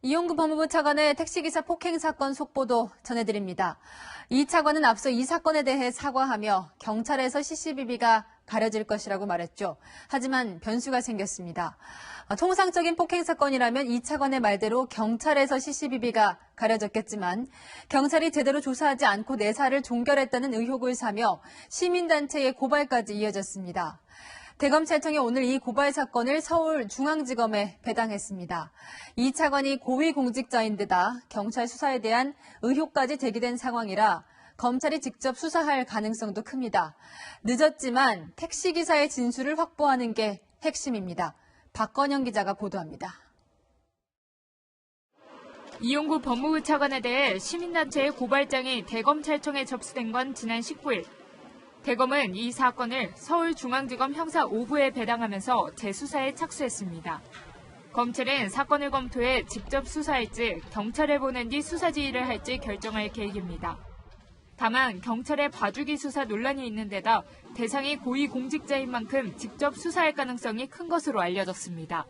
이용구 법무부 차관의 택시기사 폭행 사건 속보도 전해드립니다. 이 차관은 앞서 이 사건에 대해 사과하며 경찰에서 CCTV가 가려질 것이라고 말했죠. 하지만 변수가 생겼습니다. 통상적인 폭행 사건이라면 이 차관의 말대로 경찰에서 CCTV가 가려졌겠지만 경찰이 제대로 조사하지 않고 내사를 종결했다는 의혹을 사며 시민단체의 고발까지 이어졌습니다. 대검찰청이 오늘 이 고발 사건을 서울중앙지검에 배당했습니다. 이 차관이 고위공직자인 데다 경찰 수사에 대한 의혹까지 제기된 상황이라 검찰이 직접 수사할 가능성도 큽니다. 늦었지만 택시기사의 진술을 확보하는 게 핵심입니다. 박건영 기자가 보도합니다. 이용구 법무부 차관에 대해 시민단체의 고발장이 대검찰청에 접수된 건 지난 19일. 대검은 이 사건을 서울중앙지검 형사 5부에 배당하면서 재수사에 착수했습니다. 검찰은 사건을 검토해 직접 수사할지 경찰에 보낸 뒤 수사 지휘를 할지 결정할 계획입니다. 다만 경찰의 봐주기 수사 논란이 있는 데다 대상이 고위공직자인 만큼 직접 수사할 가능성이 큰 것으로 알려졌습니다.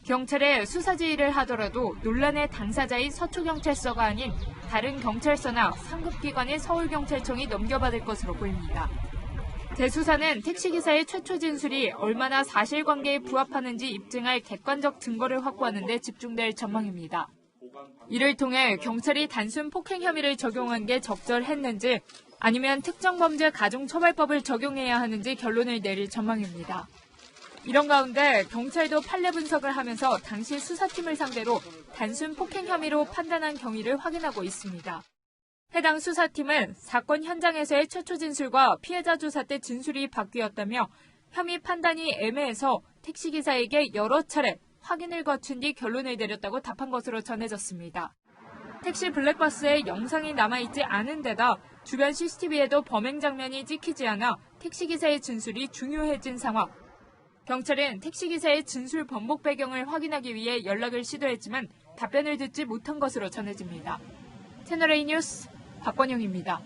경찰에 수사 지휘를 하더라도 논란의 당사자인 서초경찰서가 아닌 다른 경찰서나 상급기관인 서울경찰청이 넘겨받을 것으로 보입니다. 재수사는 택시기사의 최초 진술이 얼마나 사실관계에 부합하는지 입증할 객관적 증거를 확보하는 데 집중될 전망입니다. 이를 통해 경찰이 단순 폭행 혐의를 적용한 게 적절했는지 아니면 특정범죄 가중처벌법을 적용해야 하는지 결론을 내릴 전망입니다. 이런 가운데 경찰도 판례 분석을 하면서 당시 수사팀을 상대로 단순 폭행 혐의로 판단한 경위를 확인하고 있습니다. 해당 수사팀은 사건 현장에서의 최초 진술과 피해자 조사 때 진술이 바뀌었다며 혐의 판단이 애매해서 택시기사에게 여러 차례 확인을 거친 뒤 결론을 내렸다고 답한 것으로 전해졌습니다. 택시 블랙박스에 영상이 남아있지 않은 데다 주변 CCTV에도 범행 장면이 찍히지 않아 택시기사의 진술이 중요해진 상황. 경찰은 택시기사의 진술 번복 배경을 확인하기 위해 연락을 시도했지만 답변을 듣지 못한 것으로 전해집니다. 채널A 뉴스 박건영입니다.